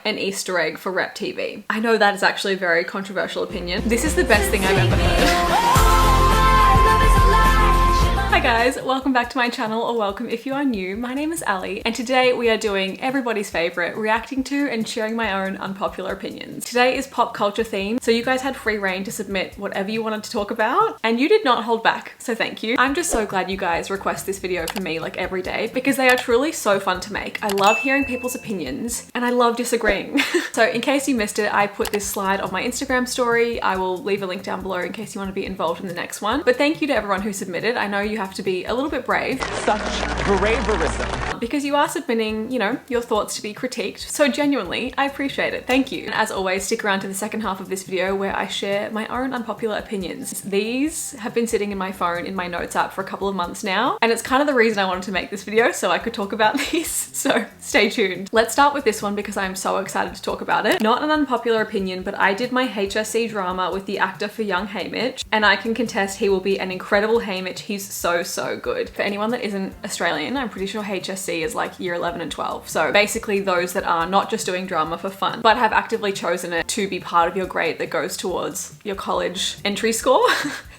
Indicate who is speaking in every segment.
Speaker 1: an Easter egg for Rep TV. I know that is actually a very controversial opinion. This is the best thing I've ever heard. Hi guys, welcome back to my channel, or welcome if you are new. My name is Ali, and today we are doing everybody's favorite, reacting to and sharing my own unpopular opinions. Today is pop culture themed, so you guys had free reign to submit whatever you wanted to talk about, and you did not hold back, so thank you. I'm just so glad you guys request this video for me like every day, because they are truly so fun to make. I love hearing people's opinions, and I love disagreeing. So in case you missed it, I put this slide on my Instagram story. I will leave a link down below in case you want to be involved in the next one. But thank you to everyone who submitted. I know you have to be a little bit brave.
Speaker 2: Such braverism.
Speaker 1: Because you are submitting, you know, your thoughts to be critiqued. So genuinely, I appreciate it. Thank you. And as always, stick around to the second half of this video where I share my own unpopular opinions. These have been sitting in my phone in my notes app for a couple of months now, and it's kind of the reason I wanted to make this video, so I could talk about these. So stay tuned. Let's start with this one because I'm so excited to talk about it. Not an unpopular opinion, but I did my HSC drama with the actor for young Haymitch, and I can contest he will be an incredible Haymitch. He's so good. For anyone that isn't Australian, I'm pretty sure HSC is like year 11 and 12. So basically those that are not just doing drama for fun, but have actively chosen it to be part of your grade that goes towards your college entry score.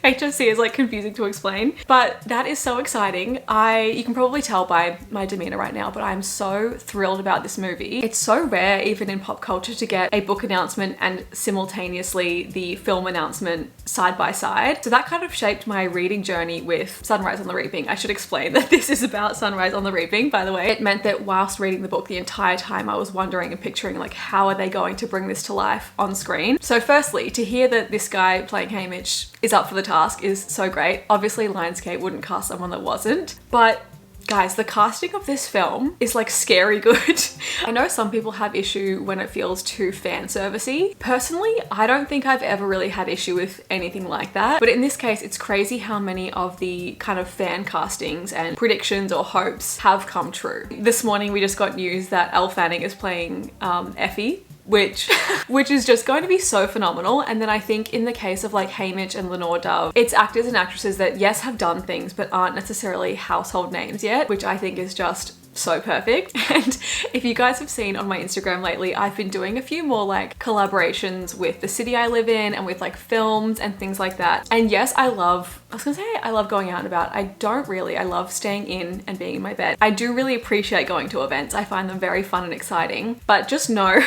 Speaker 1: HSC is like confusing to explain, but that is so exciting. You can probably tell by my demeanor right now, but I'm so thrilled about this movie. It's so rare even in pop culture to get a book announcement and simultaneously the film announcement side by side. So that kind of shaped my reading journey with Sunrise on the Reaping. I should explain that this is about Sunrise on the Reaping, by the way. It meant that whilst reading the book the entire time, I was wondering and picturing like, how are they going to bring this to life on screen? So firstly, to hear that this guy playing Haymitch is up for the task is so great. Obviously Lionsgate wouldn't cast someone that wasn't, but guys, the casting of this film is like scary good. I know some people have issue when it feels too fan servicey. Personally, I don't think I've ever really had issue with anything like that. But in this case, it's crazy how many of the kind of fan castings and predictions or hopes have come true. This morning, we just got news that Elle Fanning is playing Effie, which is just going to be so phenomenal. And then I think in the case of like Haymitch and Lenore Dove, it's actors and actresses that yes have done things but aren't necessarily household names yet, which I think is just so perfect. And if you guys have seen on my Instagram lately, I've been doing a few more like collaborations with the city I live in and with like films and things like that. And yes, I love going out and about. I love staying in and being in my bed. I do really appreciate going to events. I find them very fun and exciting, but just know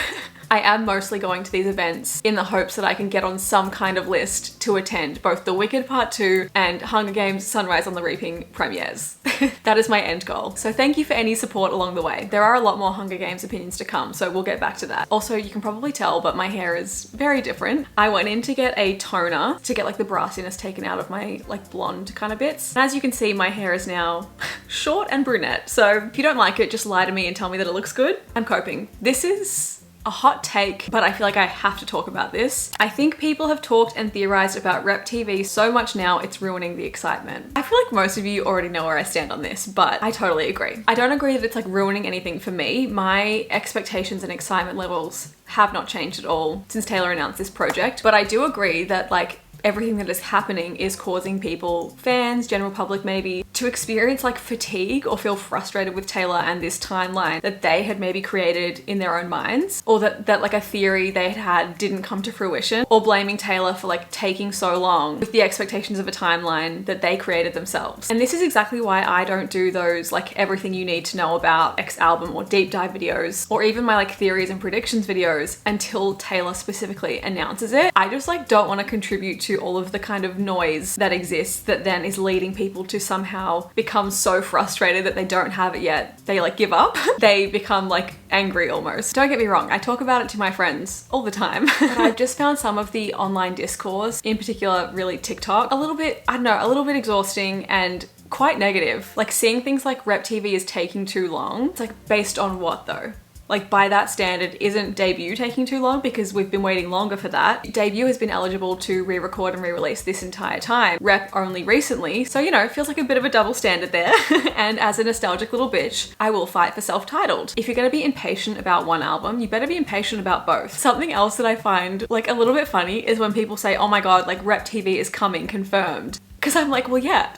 Speaker 1: I am mostly going to these events in the hopes that I can get on some kind of list to attend both the Wicked Part 2 and Hunger Games Sunrise on the Reaping premieres. That is my end goal. So thank you for any support along the way. There are a lot more Hunger Games opinions to come, so we'll get back to that. Also, you can probably tell, but my hair is very different. I went in to get a toner to get like the brassiness taken out of my like blonde kind of bits. And as you can see, my hair is now short and brunette. So if you don't like it, just lie to me and tell me that it looks good. I'm coping. This is a hot take, but I feel like I have to talk about this. I think people have talked and theorized about Rep TV so much now it's ruining the excitement. I feel like most of you already know where I stand on this, but I totally agree. I don't agree that it's like ruining anything for me. My expectations and excitement levels have not changed at all since Taylor announced this project, but I do agree that like everything that is happening is causing people, fans, general public maybe, to experience like fatigue or feel frustrated with Taylor and this timeline that they had maybe created in their own minds, or that like a theory they had didn't come to fruition, or blaming Taylor for like taking so long with the expectations of a timeline that they created themselves. And this is exactly why I don't do those like everything you need to know about X album or deep dive videos, or even my like theories and predictions videos until Taylor specifically announces it. I just like don't want to contribute to all of the kind of noise that exists that then is leading people to somehow become so frustrated that they don't have it yet. They like give up. They become like angry almost. Don't get me wrong, I talk about it to my friends all the time. But I've just found some of the online discourse, in particular really TikTok, a little bit, I don't know, a little bit exhausting and quite negative. Like seeing things like Rep TV is taking too long. It's like based on what though? Like by that standard, isn't debut taking too long? Because we've been waiting longer for that. Debut has been eligible to re-record and re-release this entire time. Rep only recently. So, you know, it feels like a bit of a double standard there. And as a nostalgic little bitch, I will fight for self-titled. If you're gonna be impatient about one album, you better be impatient about both. Something else that I find like a little bit funny is when people say, oh my God, like Rep TV is coming, confirmed. Because I'm like, well, yeah.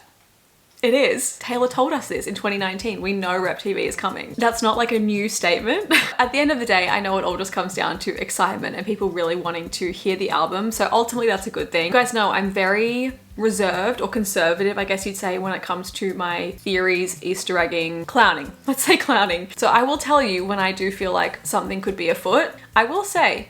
Speaker 1: It is. Taylor told us this in 2019. We know Rep TV is coming. That's not like a new statement. At the end of the day, I know it all just comes down to excitement and people really wanting to hear the album. So ultimately that's a good thing. You guys know I'm very reserved or conservative, I guess you'd say, when it comes to my theories, Easter egging, clowning. Let's say clowning. So I will tell you when I do feel like something could be afoot. I will say,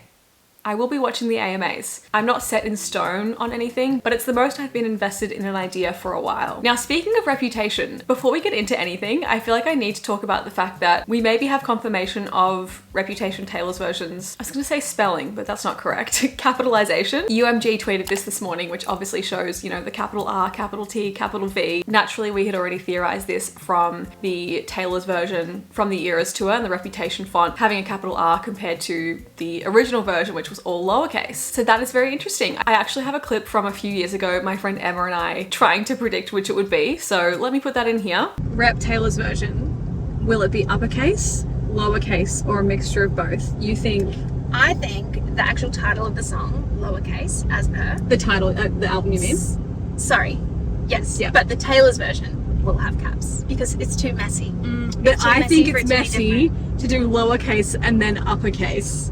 Speaker 1: I will be watching the AMAs. I'm not set in stone on anything, but it's the most I've been invested in an idea for a while. Now, speaking of reputation, before we get into anything, I feel like I need to talk about the fact that we maybe have confirmation of Reputation Taylor's versions. I was gonna say spelling, but that's not correct. Capitalization. UMG tweeted this morning, which obviously shows, you know, the capital R, capital T, capital V. Naturally, we had already theorized this from the Taylor's version from the Eras tour and the Reputation font having a capital R compared to the original version, which was all lowercase. So that is very interesting. I actually have a clip from a few years ago, my friend Emma and I trying to predict which it would be. So let me put that in here. Rep Taylor's version. Will it be uppercase, lowercase, or a mixture of both? You think?
Speaker 3: I think the actual title of the song, lowercase, as per.
Speaker 1: The title, the album you mean?
Speaker 3: Sorry. Yes.
Speaker 1: Yeah.
Speaker 3: But the Taylor's version will have caps because it's too messy.
Speaker 1: But I think it's messy to do lowercase and then uppercase.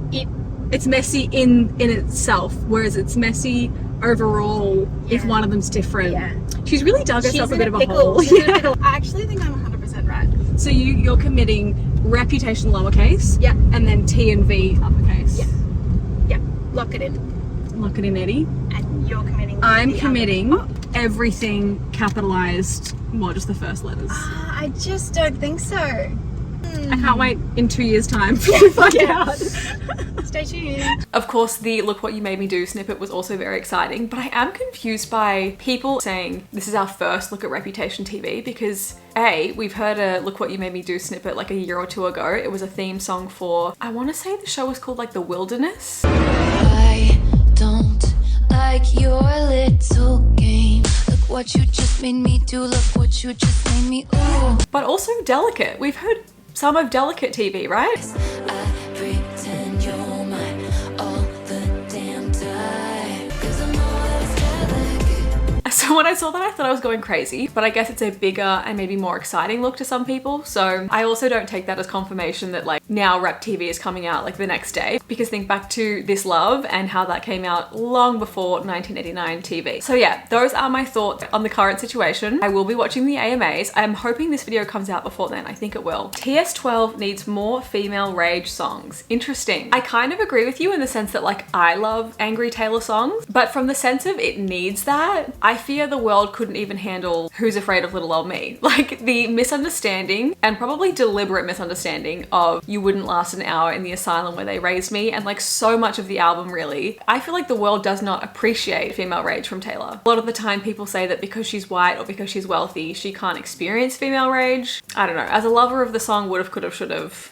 Speaker 1: It's messy in itself, whereas it's messy overall if one of them's different.
Speaker 3: Yeah.
Speaker 1: She's really dug herself a bit of a
Speaker 3: pickle.
Speaker 1: hole.
Speaker 3: She's in a pickle. I actually think I'm 100% right.
Speaker 1: So you're committing Reputation lowercase,
Speaker 3: yeah,
Speaker 1: and then T and V uppercase.
Speaker 3: Yeah. Yeah. Lock it in.
Speaker 1: Lock it in, Eddie.
Speaker 3: And you're committing.
Speaker 1: I'm committing everything capitalized, well, just the first letters.
Speaker 3: I just don't think so.
Speaker 1: I can't wait in 2 years' time to find out.
Speaker 3: Stay tuned.
Speaker 1: Of course, the Look What You Made Me Do snippet was also very exciting, but I am confused by people saying this is our first look at Reputation TV because A, we've heard a Look What You Made Me Do snippet like a year or two ago. It was a theme song for, I want to say the show was called like The Wilderness.
Speaker 4: I don't like your little game. Look what you just made me do. Look what you just made me ooh.
Speaker 1: But also Delicate. We've heard some of Delicate TV, right?
Speaker 4: I pretend you're mine all the damn time. 'Cause I'm always delicate.
Speaker 1: So when I saw that, I thought I was going crazy, but I guess it's a bigger and maybe more exciting look to some people. So I also don't take that as confirmation that like now Rep TV is coming out like the next day, because think back to This Love and how that came out long before 1989 TV. So yeah, those are my thoughts on the current situation. I will be watching the AMAs. I'm hoping this video comes out before then. I think it will. TS12 needs more female rage songs. Interesting. I kind of agree with you in the sense that like I love angry Taylor songs, but from the sense of it needs that, I fear the world couldn't even handle Who's Afraid of Little Old Me. Like the misunderstanding and probably deliberate misunderstanding of You Wouldn't Last an Hour in the Asylum Where They Raised Me, and like so much of the album really. I feel like the world does not appreciate female rage from Taylor. A lot of the time people say that because she's white or because she's wealthy, she can't experience female rage. I don't know. As a lover of the song Would've, Could've, Should've,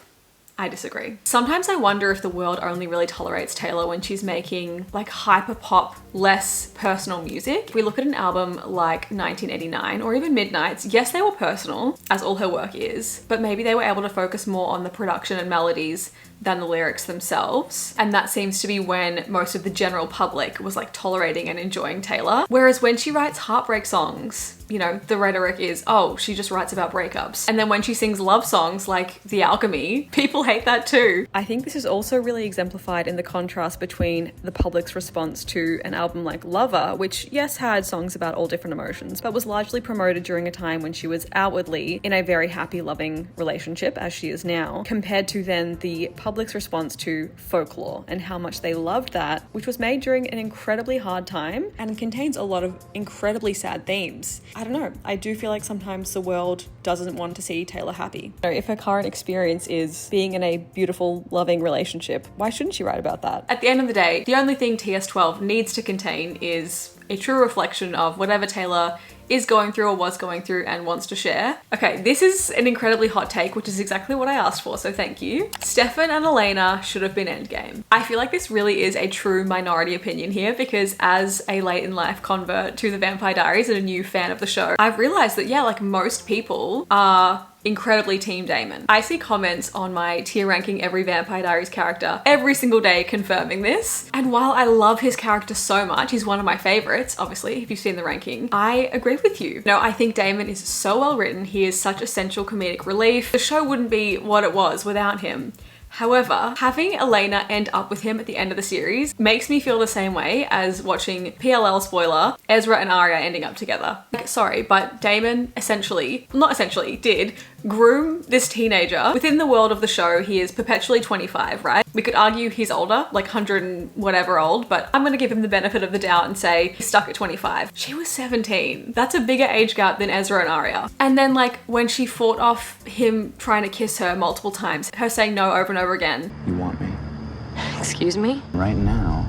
Speaker 1: I disagree. Sometimes I wonder if the world only really tolerates Taylor when she's making like hyper pop, less personal music. If we look at an album like 1989 or even Midnights, yes, they were personal, as all her work is, but maybe they were able to focus more on the production and melodies than the lyrics themselves. And that seems to be when most of the general public was like tolerating and enjoying Taylor. Whereas when she writes heartbreak songs, you know, the rhetoric is, oh, she just writes about breakups. And then when she sings love songs like The Alchemy, people hate that too. I think this is also really exemplified in the contrast between the public's response to an album like Lover, which yes, had songs about all different emotions, but was largely promoted during a time when she was outwardly in a very happy, loving relationship, as she is now, compared to then the public's response to Folklore and how much they loved that, which was made during an incredibly hard time and contains a lot of incredibly sad themes. I don't know, I do feel like sometimes the world doesn't want to see Taylor happy. You know, if her current experience is being in a beautiful, loving relationship, why shouldn't she write about that? At the end of the day, the only thing TS12 needs to contain is a true reflection of whatever Taylor is going through or was going through and wants to share. Okay, this is an incredibly hot take, which is exactly what I asked for, so thank you. Stefan and Elena should have been endgame. I feel like this really is a true minority opinion here, because as a late in life convert to the Vampire Diaries and a new fan of the show, I've realized that yeah, like most people are incredibly team Damon. I see comments on my tier ranking every Vampire Diaries character every single day confirming this. And while I love his character so much, he's one of my favorites, obviously, if you've seen the ranking, I agree with you. No, I think Damon is so well written. He is such essential comedic relief. The show wouldn't be what it was without him. However, having Elena end up with him at the end of the series makes me feel the same way as watching PLL spoiler, Ezra and Arya ending up together. Like, sorry, but Damon did groom this teenager. Within the world of the show, he is perpetually 25, right? We could argue he's older, like 100 and whatever old, but I'm gonna give him the benefit of the doubt and say he's stuck at 25. She was 17. That's a bigger age gap than Ezra and Arya. And then like when she fought off him trying to kiss her multiple times, her saying no over and over again.
Speaker 2: You want me?
Speaker 5: Excuse me?
Speaker 2: Right now,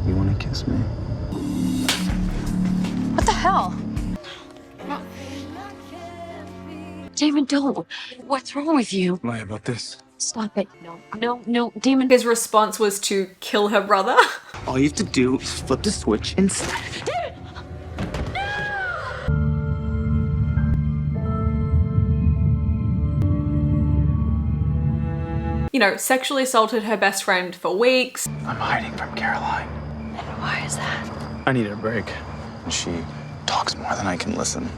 Speaker 2: you want to kiss me?
Speaker 5: What the hell? Damon, don't. What's wrong with you?
Speaker 2: Lie about this.
Speaker 5: Stop it. No, Damon.
Speaker 1: His response was to kill her brother.
Speaker 2: All you have to do is flip the switch and
Speaker 1: You know, sexually assaulted her best friend for weeks.
Speaker 2: I'm hiding from Caroline.
Speaker 5: And why is that?
Speaker 2: I need a break. She talks more than I can listen.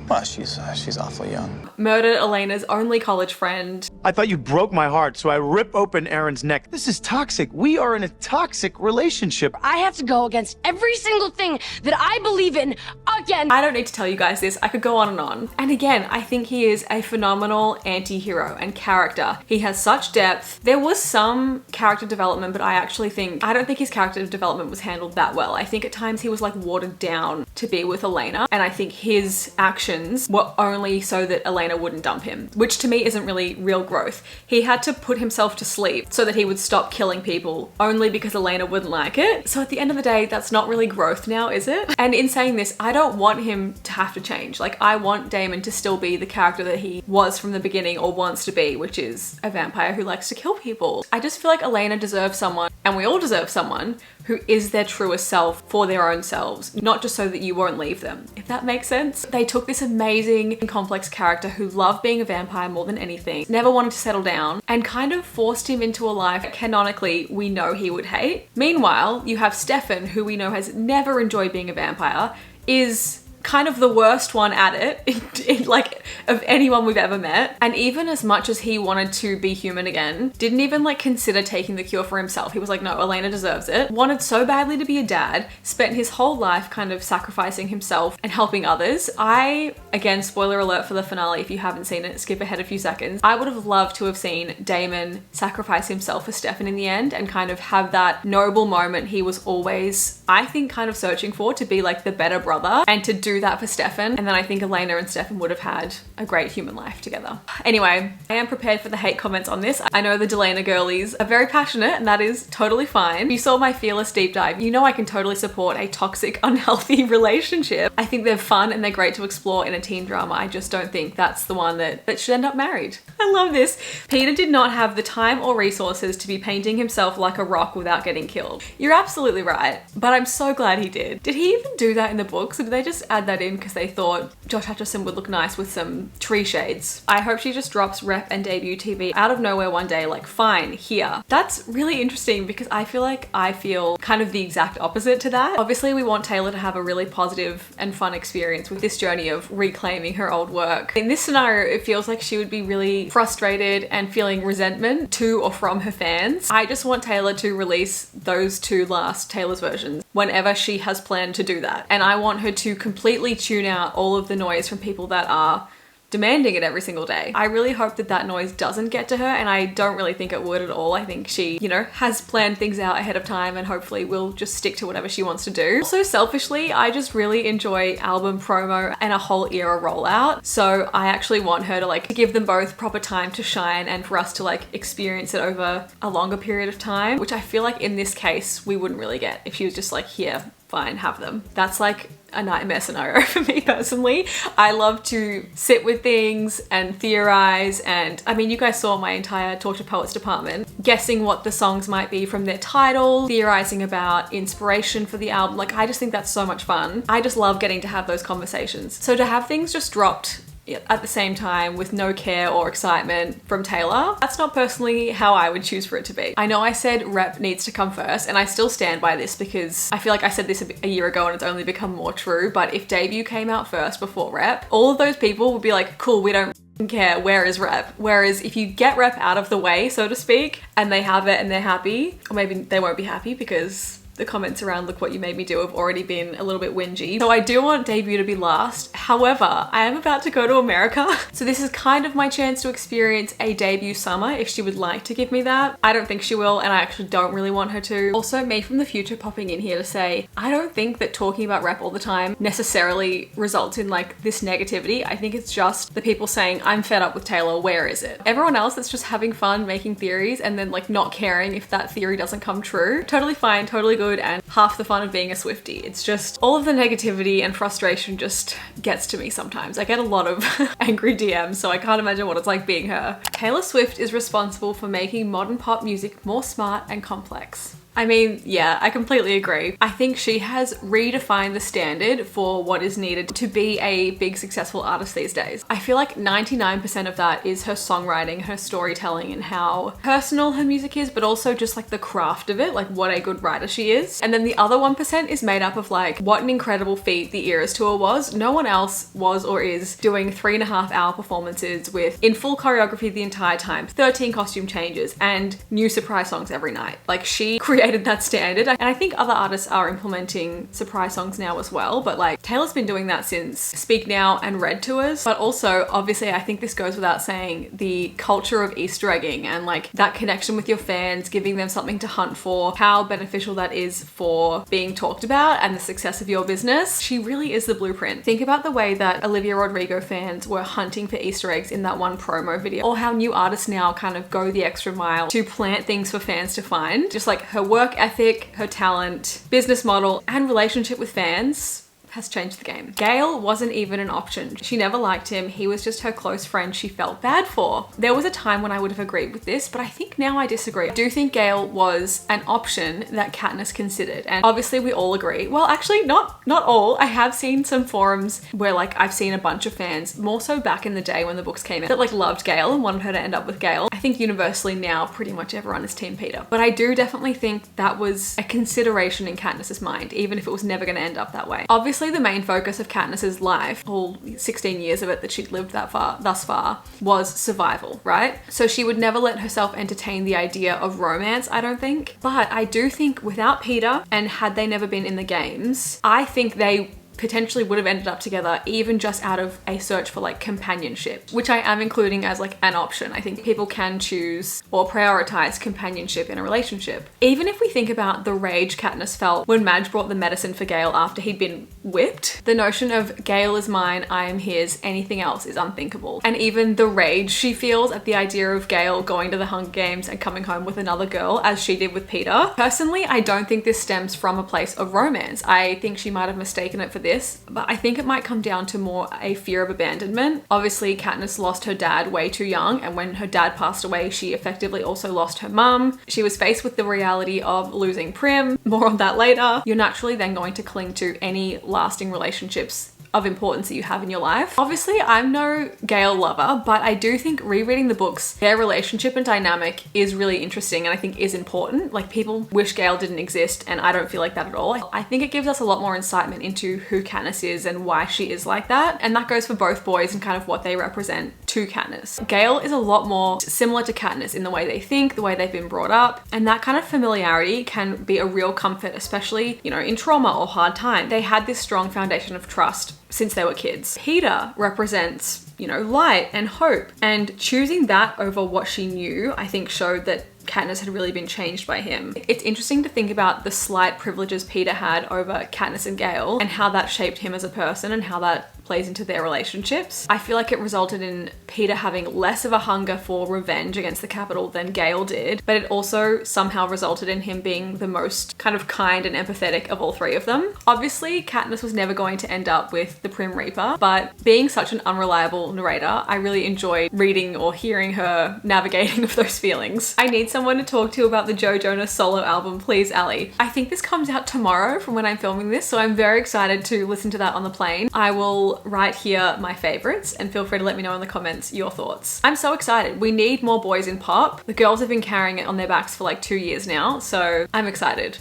Speaker 2: Well, she's awfully young.
Speaker 1: Murdered Elena's only college friend.
Speaker 6: I thought you broke my heart, so I rip open Aaron's neck. This is toxic. We are in a toxic relationship.
Speaker 5: I have to go against every single thing that I believe in again.
Speaker 1: I don't need to tell you guys this. I could go on and on. And again, I think he is a phenomenal anti-hero and character. He has such depth. There was some character development, but I don't think his character development was handled that well. I think at times he was like watered down to be with Elena. And I think his actions were only so that Elena wouldn't dump him, which to me isn't really real growth. He had to put himself to sleep so that he would stop killing people only because Elena wouldn't like it. So at the end of the day, that's not really growth now, is it? And in saying this, I don't want him to have to change. Like, I want Damon to still be the character that he was from the beginning or wants to be, which is a vampire who likes to kill people. I just feel like Elena deserves someone, and we all deserve someone, who is their truest self for their own selves, not just so that you won't leave them, if that makes sense. They took this amazing and complex character who loved being a vampire more than anything, never wanted to settle down, and kind of forced him into a life that canonically we know he would hate. Meanwhile, you have Stefan, who we know has never enjoyed being a vampire, is kind of the worst one at it, like of anyone we've ever met. And even as much as he wanted to be human again, didn't even like consider taking the cure for himself. He was like, no, Elena deserves it. Wanted so badly to be a dad, spent his whole life kind of sacrificing himself and helping others. Again, spoiler alert for the finale, if you haven't seen it, skip ahead a few seconds. I would have loved to have seen Damon sacrifice himself for Stefan in the end and kind of have that noble moment he was always, I think, kind of searching for, to be like the better brother and to do that for Stefan. And then I think Elena and Stefan would have had a great human life together. Anyway, I am prepared for the hate comments on this. I know the Delana girlies are very passionate, and that is totally fine. You saw my fearless deep dive. You know I can totally support a toxic, unhealthy relationship. I think they're fun and they're great to explore in a teen drama. I just don't think that's the one that should end up married. I love this. Peter did not have the time or resources to be painting himself like a rock without getting killed. You're absolutely right, but I'm so glad he did. Did he even do that in the books, or did they just add that in because they thought Josh Hutcherson would look nice with some tree shades? I hope she just drops rep and debut TV out of nowhere one day, like, fine, here. That's really interesting because I feel kind of the exact opposite to that. Obviously, we want Taylor to have a really positive and fun experience with this journey of reclaiming her old work. In this scenario, it feels like she would be really frustrated and feeling resentment to or from her fans. I just want Taylor to release those two last Taylor's versions whenever she has planned to do that. And I want her to completely tune out all of the noise from people that are demanding it every single day. I really hope that that noise doesn't get to her, and I don't really think it would at all. I think she, you know, has planned things out ahead of time and hopefully will just stick to whatever she wants to do. Also, selfishly, I just really enjoy album promo and a whole era rollout. So I actually want her to like give them both proper time to shine and for us to like experience it over a longer period of time, which I feel like in this case we wouldn't really get if she was just like, here, fine, have them. That's like a nightmare scenario for me personally. I love to sit with things and theorize, and I mean, you guys saw my entire Torture Poets department guessing what the songs might be from their title, theorizing about inspiration for the album. Like, I just think that's so much fun. I just love getting to have those conversations. So to have things just dropped at the same time with no care or excitement from Taylor. That's not personally how I would choose for it to be. I know I said rep needs to come first, and I still stand by this because I feel like I said this a year ago and it's only become more true, but if debut came out first before rep, all of those people would be like, cool, we don't care, where is rep? Whereas if you get rep out of the way, so to speak, and they have it and they're happy, or maybe they won't be happy because the comments around look what you made me do have already been a little bit whingy. So I do want debut to be last. However, I am about to go to America. So this is kind of my chance to experience a debut summer if she would like to give me that. I don't think she will, and I actually don't really want her to. Also, me from the future popping in here to say, I don't think that talking about rep all the time necessarily results in like this negativity. I think it's just the people saying, I'm fed up with Taylor, where is it? Everyone else that's just having fun making theories and then like not caring if that theory doesn't come true. Totally fine, totally good. And half the fun of being a Swiftie. It's just all of the negativity and frustration just gets to me sometimes. I get a lot of angry DMs, so I can't imagine what it's like being her. Taylor Swift is responsible for making modern pop music more smart and complex. I mean, yeah, I completely agree. I think she has redefined the standard for what is needed to be a big successful artist these days. I feel like 99% of that is her songwriting, her storytelling, and how personal her music is, but also just like the craft of it, like what a good writer she is. And then the other 1% is made up of like what an incredible feat the Eras tour was. No one else was or is doing 3.5-hour performances with in full choreography the entire time, 13 costume changes, and new surprise songs every night. Like she created that standard, and I think other artists are implementing surprise songs now as well, but like Taylor's been doing that since Speak Now and Red tours. But also obviously I think this goes without saying, the culture of Easter egging and like that connection with your fans, giving them something to hunt for, how beneficial that is for being talked about and the success of your business. She really is the blueprint. Think about the way that Olivia Rodrigo fans were hunting for Easter eggs in that one promo video, or how new artists now kind of go the extra mile to plant things for fans to find. Just like her work ethic, her talent, business model, and relationship with fans has changed the game. Gail wasn't even an option. She never liked him. He was just her close friend she felt bad for. There was a time when I would have agreed with this, but I think now I disagree. I do think Gail was an option that Katniss considered, and obviously we all agree. Well, actually not all. I have seen some forums where like I've seen a bunch of fans, more so back in the day when the books came out, that like loved Gail and wanted her to end up with Gail. I think universally now pretty much everyone is Team Peter, but I do definitely think that was a consideration in Katniss's mind, even if it was never going to end up that way. Obviously the main focus of Katniss's life, all 16 years of it that she'd lived thus far, was survival, right? So she would never let herself entertain the idea of romance, I don't think. But I do think without Peter, and had they never been in the games, I think they potentially would have ended up together, even just out of a search for like companionship, which I am including as like an option. I think people can choose or prioritize companionship in a relationship. Even if we think about the rage Katniss felt when Madge brought the medicine for Gale after he'd been whipped, the notion of Gale is mine, I am his, anything else is unthinkable. And even the rage she feels at the idea of Gale going to the Hunger Games and coming home with another girl, as she did with Peter. Personally, I don't think this stems from a place of romance. I think she might have mistaken it for this, but I think it might come down to more a fear of abandonment. Obviously, Katniss lost her dad way too young, and when her dad passed away, she effectively also lost her mum. She was faced with the reality of losing Prim. More on that later. You're naturally then going to cling to any lasting relationships of importance that you have in your life. Obviously, I'm no Gale lover, but I do think rereading the books, their relationship and dynamic is really interesting, and I think is important. Like, people wish Gale didn't exist, and I don't feel like that at all. I think it gives us a lot more incitement into who Katniss is and why she is like that, and that goes for both boys and kind of what they represent to Katniss. Gale is a lot more similar to Katniss in the way they think, the way they've been brought up, and that kind of familiarity can be a real comfort, especially, you know, in trauma or hard time. They had this strong foundation of trust since they were kids. Peter represents, you know, light and hope, and choosing that over what she knew, I think showed that Katniss had really been changed by him. It's interesting to think about the slight privileges Peter had over Katniss and Gale and how that shaped him as a person and how that plays into their relationships. I feel like it resulted in Peter having less of a hunger for revenge against the Capitol than Gale did, but it also somehow resulted in him being the most kind of kind and empathetic of all three of them. Obviously, Katniss was never going to end up with the Prim Reaper, but being such an unreliable narrator, I really enjoyed reading or hearing her navigating of those feelings. I need someone to talk to about the Joe Jonas solo album, please, Ali. I think this comes out tomorrow from when I'm filming this, so I'm very excited to listen to that on the plane. I will will write here my favorites and feel free to let me know in the comments your thoughts. I'm so excited. We need more boys in pop. The girls have been carrying it on their backs for like 2 years now, so I'm excited.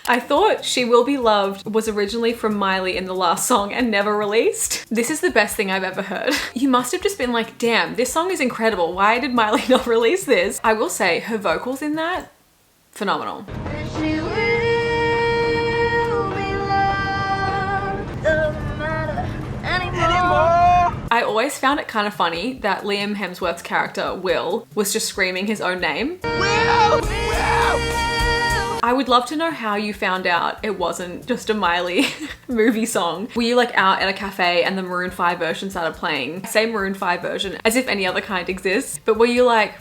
Speaker 1: I thought She Will Be Loved was originally from Miley in the last song and never released. This is the best thing I've ever heard. You must have just been like, damn, this song is incredible. Why did Miley not release this? I will say her vocals in that, phenomenal. I always found it kind of funny that Liam Hemsworth's character, Will, was just screaming his own name. Will! I would love to know how you found out it wasn't just a Miley movie song. Were you like out at a cafe and the Maroon 5 version started playing? I say Maroon 5 version as if any other kind exists, but were you like,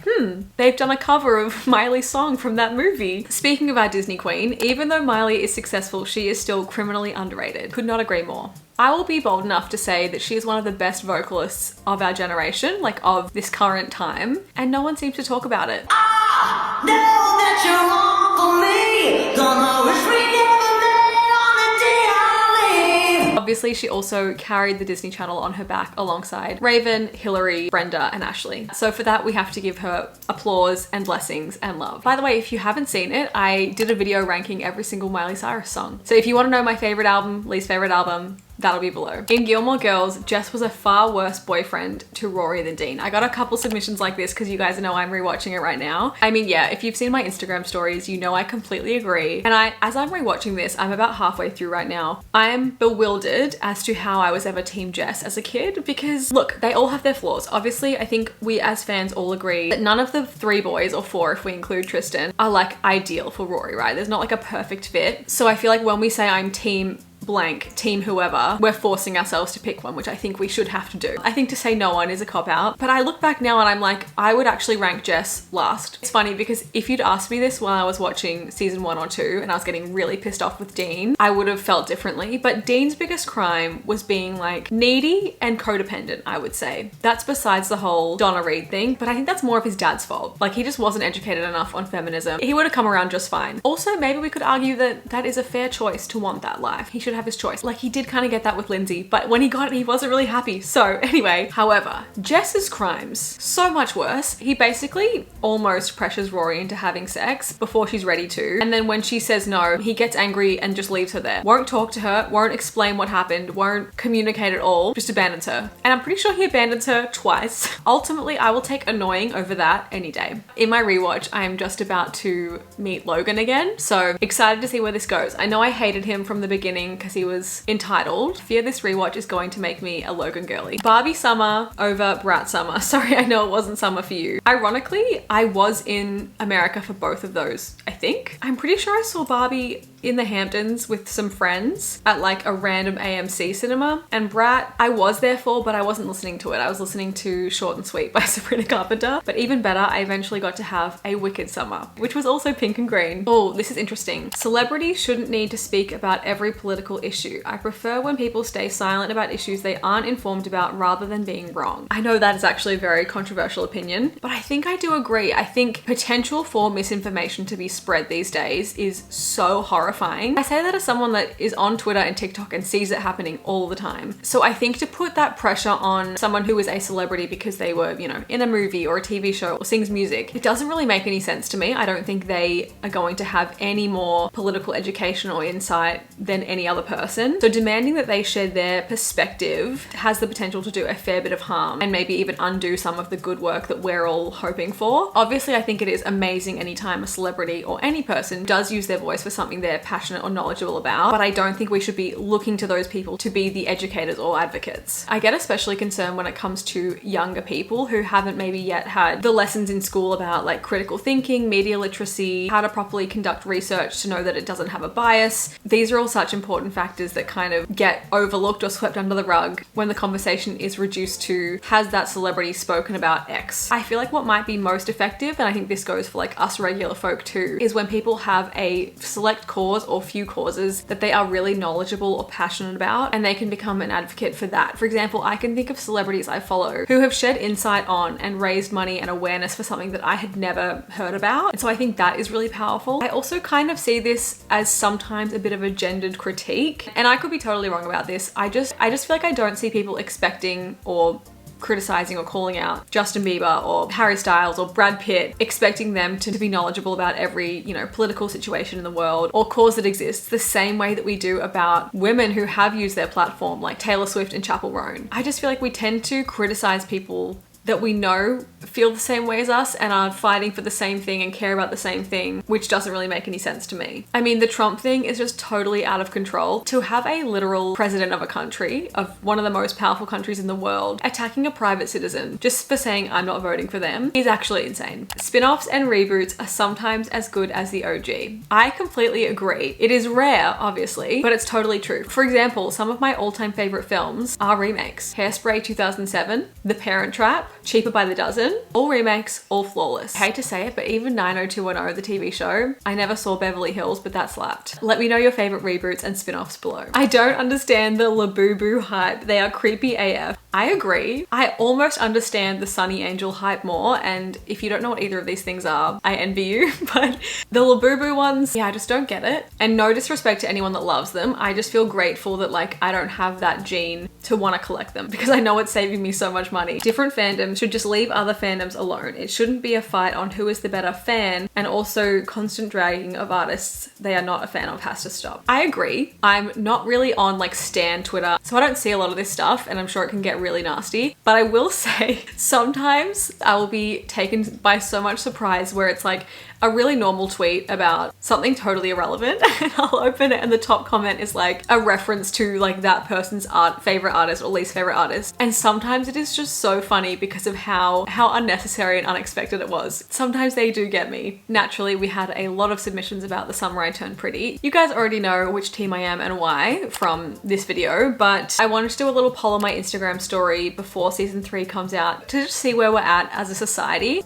Speaker 1: they've done a cover of Miley's song from that movie? Speaking of our Disney queen, even though Miley is successful, she is still criminally underrated. Could not agree more. I will be bold enough to say that she is one of the best vocalists of our generation, like of this current time, and no one seems to talk about it.
Speaker 7: I know that you're wrong for me. Gonna wish we never met on the day I leave.
Speaker 1: Obviously, she also carried the Disney Channel on her back alongside Raven, Hillary, Brenda, and Ashley. So for that, we have to give her applause and blessings and love. By the way, if you haven't seen it, I did a video ranking every single Miley Cyrus song. So if you want to know my favorite album, least favorite album, that'll be below. In Gilmore Girls, Jess was a far worse boyfriend to Rory than Dean. I got a couple submissions like this because you guys know I'm rewatching it right now. I mean, yeah, if you've seen my Instagram stories, you know I completely agree. And as I'm rewatching this, I'm about halfway through right now. I'm bewildered as to how I was ever Team Jess as a kid because look, they all have their flaws. Obviously, I think we as fans all agree that none of the 3 boys, or 4 if we include Tristan, are like ideal for Rory, right? There's not like a perfect fit. So I feel like when we say I'm Team blank, team whoever, we're forcing ourselves to pick one, which I think we should have to do. I think to say no one is a cop-out, but I look back now and I'm like, I would actually rank Jess last. It's funny because if you'd asked me this while I was watching season 1 or 2 and I was getting really pissed off with Dean, I would have felt differently. But Dean's biggest crime was being like needy and codependent, I would say. That's besides the whole Donna Reed thing, but I think that's more of his dad's fault. Like he just wasn't educated enough on feminism. He would have come around just fine. Also, maybe we could argue that that is a fair choice to want that life. He should have his choice. Like he did kind of get that with Lindsay, but when he got it, he wasn't really happy. So anyway, however, Jess's crimes, so much worse. He basically almost pressures Rory into having sex before she's ready to. And then when she says no, he gets angry and just leaves her there. Won't talk to her, won't explain what happened, won't communicate at all, just abandons her. And I'm pretty sure he abandons her twice. Ultimately, I will take annoying over that any day. In my rewatch, I am just about to meet Logan again. So excited to see where this goes. I know I hated him from the beginning because he was entitled. I fear this rewatch is going to make me a Logan girly. Barbie summer over Brat summer. Sorry, I know it wasn't summer for you. Ironically, I was in America for both of those, I think. I'm pretty sure I saw Barbie in the Hamptons with some friends at like a random AMC cinema, and Brat I was there for, but I wasn't listening to it. I was listening to Short and Sweet by Sabrina Carpenter. But even better, I eventually got to have a Wicked summer, which was also pink and green. Oh, this is interesting. Celebrities shouldn't need to speak about every political issue. I prefer when people stay silent about issues they aren't informed about rather than being wrong. I know that is actually a very controversial opinion, but I think I do agree. I think potential for misinformation to be spread these days is so horrifying. I say that as someone that is on Twitter and TikTok and sees it happening all the time. So I think to put that pressure on someone who is a celebrity because they were, you know, in a movie or a TV show or sings music, it doesn't really make any sense to me. I don't think they are going to have any more political education or insight than any other person. So demanding that they share their perspective has the potential to do a fair bit of harm and maybe even undo some of the good work that we're all hoping for. Obviously, I think it is amazing anytime a celebrity or any person does use their voice for something they're passionate or knowledgeable about, but I don't think we should be looking to those people to be the educators or advocates. I get especially concerned when it comes to younger people who haven't maybe yet had the lessons in school about like critical thinking, media literacy, how to properly conduct research to know that it doesn't have a bias. These are all such important factors that kind of get overlooked or swept under the rug when the conversation is reduced to, has that celebrity spoken about X? I feel like what might be most effective, and I think this goes for like us regular folk too, is when people have a select cause or few causes that they are really knowledgeable or passionate about, and they can become an advocate for that. For example, I can think of celebrities I follow who have shed insight on and raised money and awareness for something that I had never heard about. And so I think that is really powerful. I also kind of see this as sometimes a bit of a gendered critique. week. And I could be totally wrong about this. I just feel like I don't see people expecting or criticizing or calling out Justin Bieber or Harry Styles or Brad Pitt, expecting them to be knowledgeable about every, you know, political situation in the world or cause that exists the same way that we do about women who have used their platform, like Taylor Swift and Chappell Roan. I just feel like we tend to criticize people that we know feel the same way as us and are fighting for the same thing and care about the same thing, which doesn't really make any sense to me. I mean, the Trump thing is just totally out of control. To have a literal president of a country, of one of the most powerful countries in the world, attacking a private citizen just for saying I'm not voting for them is actually insane. Spin-offs and reboots are sometimes as good as the OG. I completely agree. It is rare, obviously, but it's totally true. For example, some of my all-time favorite films are remakes. Hairspray 2007, The Parent Trap, Cheaper by the Dozen, all remakes, all flawless. I hate to say it, but even 90210, the TV show, I never saw Beverly Hills, but that slapped. Let me know your favorite reboots and spin-offs below. I don't understand the Labubu hype. They are creepy AF. I agree. I almost understand the Sunny Angel hype more, and if you don't know what either of these things are, I envy you, but the Labubu ones, yeah, I just don't get it. And no disrespect to anyone that loves them, I just feel grateful that like I don't have that gene to want to collect them because I know it's saving me so much money. Different fandoms should just leave other fandoms alone. It shouldn't be a fight on who is the better fan, and also constant dragging of artists they are not a fan of has to stop. I agree. I'm not really on like Stan Twitter, so I don't see a lot of this stuff, and I'm sure it can get really nasty, but I will say sometimes I will be taken by so much surprise where it's like a really normal tweet about something totally irrelevant and I'll open it and the top comment is like a reference to like that person's favorite artist or least favorite artist. And sometimes it is just so funny because of how unnecessary and unexpected it was. Sometimes they do get me. Naturally, we had a lot of submissions about The Summer I Turned Pretty. You guys already know which team I am and why from this video, but I wanted to do a little poll on my Instagram story before season 3 comes out to just see where we're at as a society.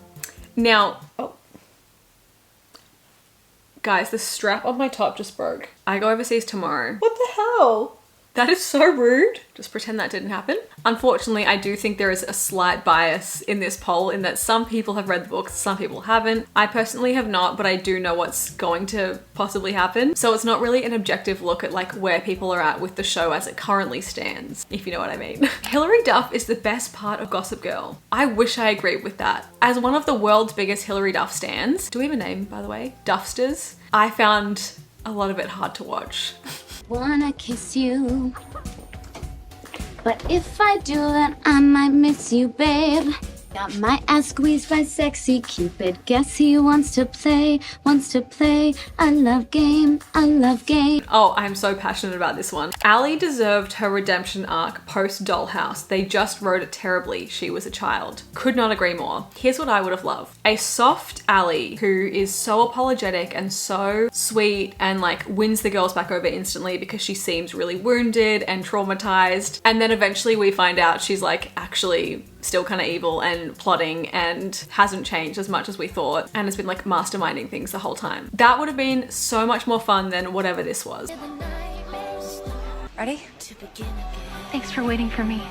Speaker 1: Now, guys, the strap on my top just broke. I go overseas tomorrow. What the hell? That is so rude. Just pretend that didn't happen. Unfortunately, I do think there is a slight bias in this poll in that some people have read the books, some people haven't. I personally have not, but I do know what's going to possibly happen. So it's not really an objective look at like where people are at with the show as it currently stands, if you know what I mean. Hilary Duff is the best part of Gossip Girl. I wish I agreed with that. As one of the world's biggest Hilary Duff stans, do we have a name, by the way? Duffsters? I found a lot of it hard to watch.
Speaker 4: Wanna kiss you, but if I do then I might miss you, babe. Got my ass squeezed by sexy Cupid. Guess he wants to play. I love game.
Speaker 1: Oh, I'm so passionate about this one. Ally deserved her redemption arc post Dollhouse. They just wrote it terribly. She was a child. Could not agree more. Here's what I would have loved. A soft Ally who is so apologetic and so sweet and like wins the girls back over instantly because she seems really wounded and traumatized. And then eventually we find out she's like actually still kind of evil and plotting and hasn't changed as much as we thought and has been like masterminding things the whole time. That would have been so much more fun than whatever this was.
Speaker 8: Ready? Thanks for waiting for me.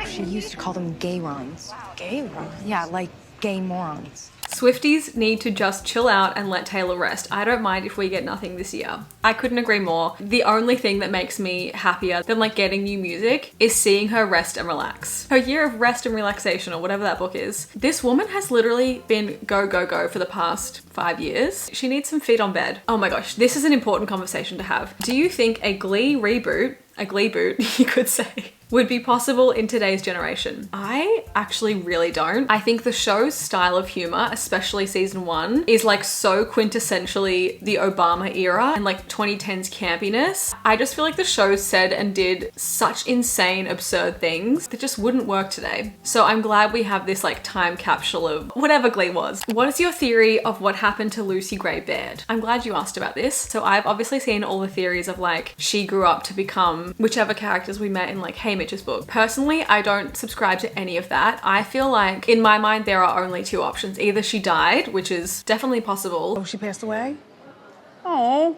Speaker 8: She used to call them gay runs. Gay runs? Yeah, like gay morons.
Speaker 1: Swifties need to just chill out and let Taylor rest. I don't mind if we get nothing this year. I couldn't agree more. The only thing that makes me happier than like getting new music is seeing her rest and relax. Her year of rest and relaxation, or whatever that book is. This woman has literally been go, go, go for the past 5 years. She needs some feet on bed. Oh my gosh, this is an important conversation to have. Do you think a Glee reboot, a Glee boot, you could say, would be possible in today's generation? I actually really don't. I think the show's style of humor, especially season 1, is like so quintessentially the Obama era and like 2010s campiness. I just feel like the show said and did such insane, absurd things that just wouldn't work today. So I'm glad we have this like time capsule of whatever Glee was. What is your theory of what happened to Lucy Gray Baird? I'm glad you asked about this. So I've obviously seen all the theories of like she grew up to become whichever characters we met in like Hey Mitch's book. Personally, I don't subscribe to any of that. I feel like in my mind there are only 2 options. Either she died, which is definitely possible.
Speaker 8: Oh, she passed away? Oh.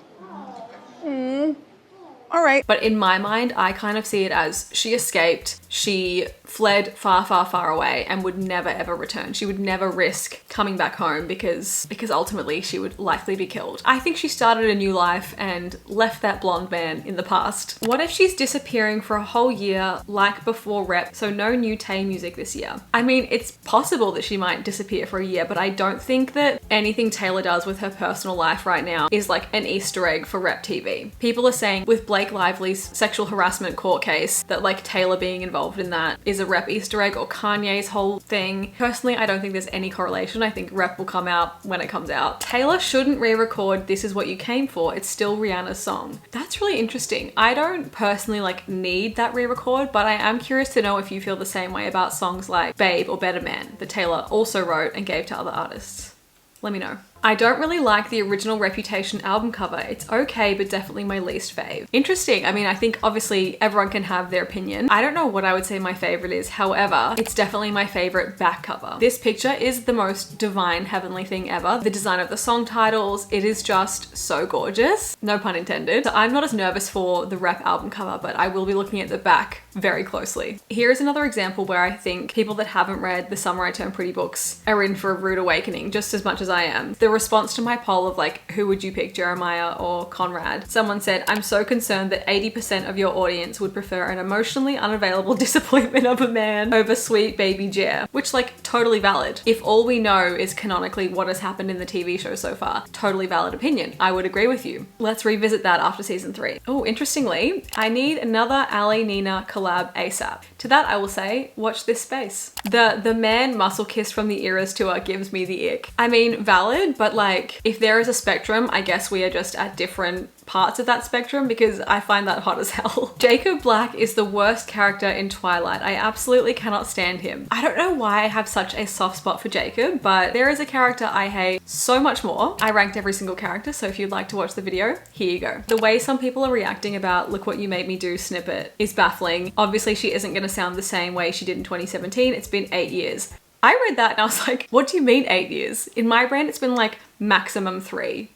Speaker 6: all right.
Speaker 1: But in my mind, I kind of see it as she escaped, she fled far, far, far away and would never ever return. She would never risk coming back home because ultimately she would likely be killed. I think she started a new life and left that blonde man in the past. What if she's disappearing for a whole year like before Rep, so no new Tay music this year? I mean, it's possible that she might disappear for a year, but I don't think that anything Taylor does with her personal life right now is like an Easter egg for Rep TV. People are saying with Blake Lively's sexual harassment court case that like Taylor being involved in that is a Rep Easter egg, or Kanye's whole thing. Personally, I don't think there's any correlation. I think Rep will come out when it comes out. Taylor shouldn't re-record This Is What You Came For. It's still Rihanna's song. That's really interesting. I don't personally like need that re-record, but I am curious to know if you feel the same way about songs like Babe or Better Man that Taylor also wrote and gave to other artists. Let me know. I don't really like the original Reputation album cover. It's okay, but definitely my least fave. Interesting. I mean, I think obviously everyone can have their opinion. I don't know what I would say my favorite is. However, it's definitely my favorite back cover. This picture is the most divine, heavenly thing ever. The design of the song titles, it is just so gorgeous. No pun intended. So I'm not as nervous for the Rep album cover, but I will be looking at the back very closely. Here is another example where I think people that haven't read the Summer I Turned Pretty books are in for a rude awakening just as much as I am. The response to my poll of like, who would you pick, Jeremiah or Conrad? Someone said, I'm so concerned that 80% of your audience would prefer an emotionally unavailable disappointment of a man over sweet baby Jer, which like totally valid. If all we know is canonically what has happened in the TV show so far, totally valid opinion. I would agree with you. Let's revisit that after season 3. Oh, interestingly, I need another Ali Nina collab ASAP. To that I will say, watch this space. The man muscle kiss from the Eras tour gives me the ick. I mean, valid, but like if there is a spectrum, I guess we are just at different parts of that spectrum because I find that hot as hell. Jacob Black is the worst character in Twilight. I absolutely cannot stand him. I don't know why I have such a soft spot for Jacob, but there is a character I hate so much more. I ranked every single character, so if you'd like to watch the video, here you go. The way some people are reacting about Look What You Made Me Do snippet is baffling. Obviously she isn't going to sound the same way she did in 2017. It's been 8 years. I read that and I was like, what do you mean 8 years? In my brain, it's been like maximum 3.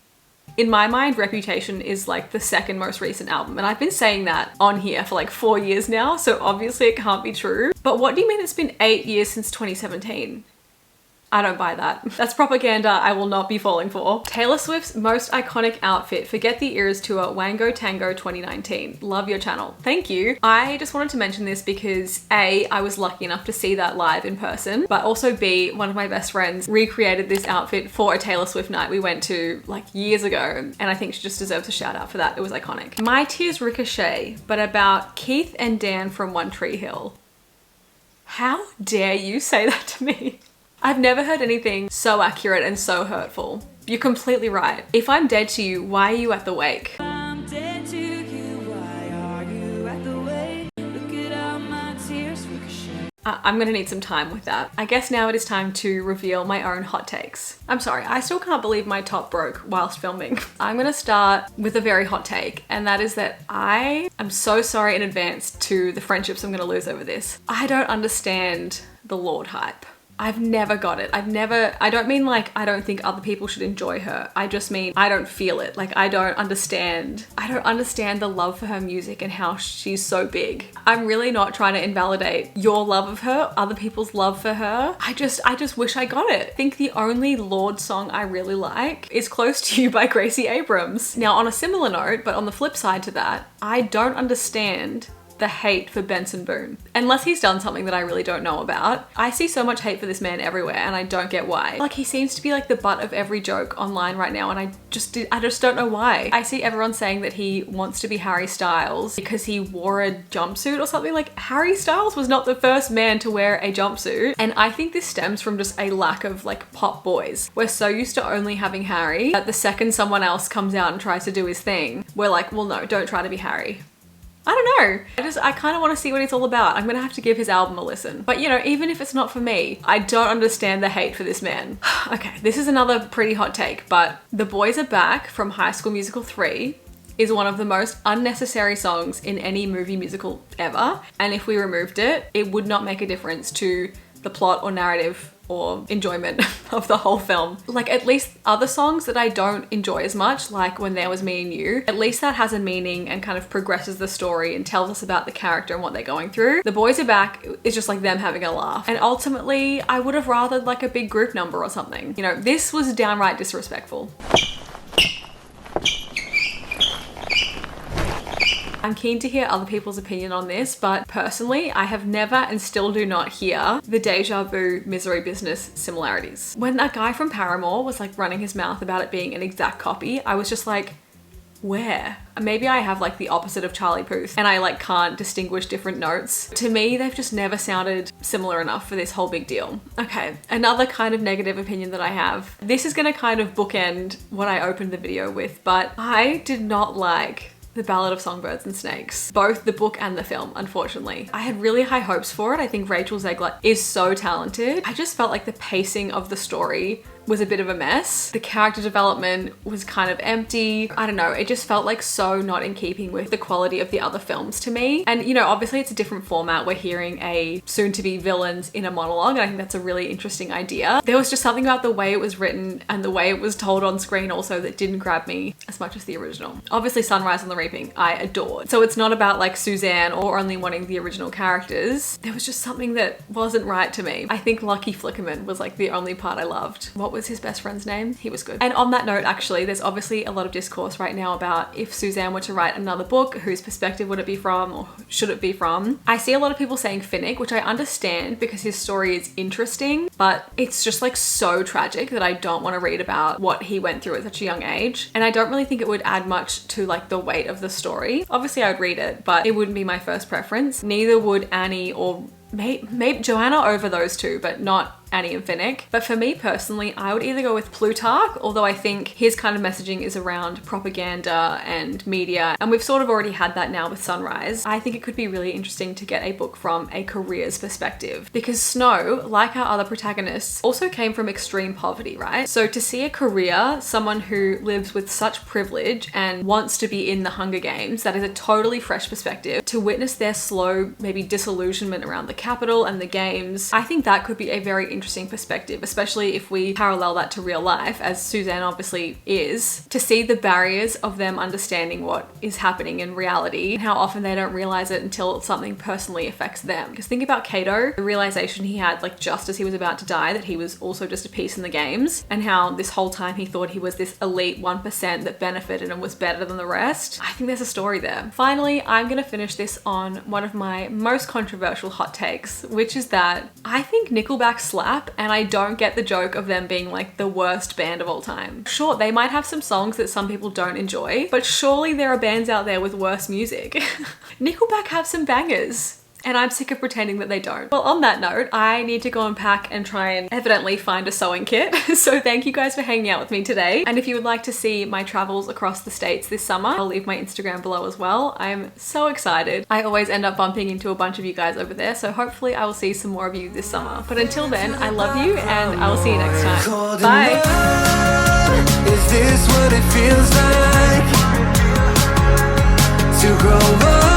Speaker 1: In my mind, Reputation is like the second most recent album. And I've been saying that on here for like 4 years now. So obviously it can't be true. But what do you mean it's been 8 years since 2017? I don't buy that. That's propaganda I will not be falling for. Taylor Swift's most iconic outfit. Forget the Eras tour, Wango Tango 2019. Love your channel. Thank you. I just wanted to mention this because A, I was lucky enough to see that live in person, but also B, one of my best friends recreated this outfit for a Taylor Swift night we went to like years ago, and I think she just deserves a shout out for that. It was iconic. My tears ricochet, but about Keith and Dan from One Tree Hill. How dare you say that to me? I've never heard anything so accurate and so hurtful. You're completely right. If I'm dead to you, why are you at the wake?
Speaker 7: I'm dead to you, why are you at the wake? Look at all my tears ricochet.
Speaker 1: I'm gonna need some time with that. I guess now it is time to reveal my own hot takes. I'm sorry, I still can't believe my top broke whilst filming. I'm gonna start with a very hot take, and that is that I am so sorry in advance to the friendships I'm gonna lose over this. I don't understand the Lorde hype. I've never got it. I don't mean like I don't think other people should enjoy her. I just mean I don't feel it. Like I don't understand the love for her music and how she's so big. I'm really not trying to invalidate your love of her, other people's love for her. I just wish I got it. I think the only Lorde song I really like is Close to You by Gracie Abrams. Now on a similar note, but on the flip side to that, I don't understand the hate for Benson Boone. Unless he's done something that I really don't know about. I see so much hate for this man everywhere and I don't get why. Like he seems to be like the butt of every joke online right now and I just don't know why. I see everyone saying that he wants to be Harry Styles because he wore a jumpsuit or something. Like Harry Styles was not the first man to wear a jumpsuit, and I think this stems from just a lack of like pop boys. We're so used to only having Harry that the second someone else comes out and tries to do his thing, we're like, well no, don't try to be Harry. I don't know. I kind of want to see what he's all about. I'm gonna have to give his album a listen. But you know, even if it's not for me, I don't understand the hate for this man. Okay, this is another pretty hot take, but The Boys Are Back from High School Musical 3 is one of the most unnecessary songs in any movie musical ever. And if we removed it, it would not make a difference to the plot or narrative or enjoyment of the whole film. Like at least other songs that I don't enjoy as much, like When There Was Me and You, at least that has a meaning and kind of progresses the story and tells us about the character and what they're going through. The Boys Are Back is just like them having a laugh. And ultimately, I would have rathered like a big group number or something. You know, this was downright disrespectful. I'm keen to hear other people's opinion on this, but personally, I have never and still do not hear the deja vu Misery Business similarities. When that guy from Paramore was like running his mouth about it being an exact copy, I was just like, where? Maybe I have like the opposite of Charlie Puth and I like can't distinguish different notes. To me, they've just never sounded similar enough for this whole big deal. Okay, another kind of negative opinion that I have. This is gonna kind of bookend what I opened the video with, but I did not like The Ballad of Songbirds and Snakes, both the book and the film, unfortunately. I had really high hopes for it. I think Rachel Zegler is so talented. I just felt like the pacing of the story was a bit of a mess. The character development was kind of empty. I don't know, it just felt like so not in keeping with the quality of the other films to me. And you know, obviously it's a different format. We're hearing a soon-to-be villain's inner monologue, and I think that's a really interesting idea. There was just something about the way it was written and the way it was told on screen also that didn't grab me as much as the original. Obviously Sunrise on the Reaping, I adored. So it's not about like Suzanne or only wanting the original characters. There was just something that wasn't right to me. I think Lucky Flickerman was like the only part I loved. What was his best friend's name? He was good. And on that note, actually, there's obviously a lot of discourse right now about if Suzanne were to write another book, whose perspective would it be from, or should it be from? I see a lot of people saying Finnick, which I understand because his story is interesting, but it's just like so tragic that I don't want to read about what he went through at such a young age. And I don't really think it would add much to like the weight of the story. Obviously I would read it, but it wouldn't be my first preference. Neither would Annie or maybe Joanna over those two, but not Annie and Finnick. But for me personally, I would either go with Plutarch, although I think his kind of messaging is around propaganda and media, and we've sort of already had that now with Sunrise. I think it could be really interesting to get a book from a careers perspective, because Snow, like our other protagonists, also came from extreme poverty, right? So to see a career, someone who lives with such privilege and wants to be in the Hunger Games, that is a totally fresh perspective. To witness their slow, maybe disillusionment around the Capitol and the games, I think that could be a very interesting perspective, especially if we parallel that to real life, as Suzanne obviously is, to see the barriers of them understanding what is happening in reality and how often they don't realize it until something personally affects them. Because think about Cato, the realization he had like just as he was about to die that he was also just a piece in the games, and how this whole time he thought he was this elite 1% that benefited and was better than the rest. I think there's a story there. Finally, I'm gonna finish this on one of my most controversial hot takes, which is that I think Nickelback slap, and I don't get the joke of them being like the worst band of all time. Sure, they might have some songs that some people don't enjoy, but surely there are bands out there with worse music. Nickelback have some bangers, and I'm sick of pretending that they don't. Well, on that note, I need to go and pack and try and evidently find a sewing kit. So thank you guys for hanging out with me today. And if you would like to see my travels across the States this summer, I'll leave my Instagram below as well. I'm so excited. I always end up bumping into a bunch of you guys over there, so hopefully I will see some more of you this summer. But until then, I love you and I will see you next time. Bye!
Speaker 7: Is this what it feels like to grow up?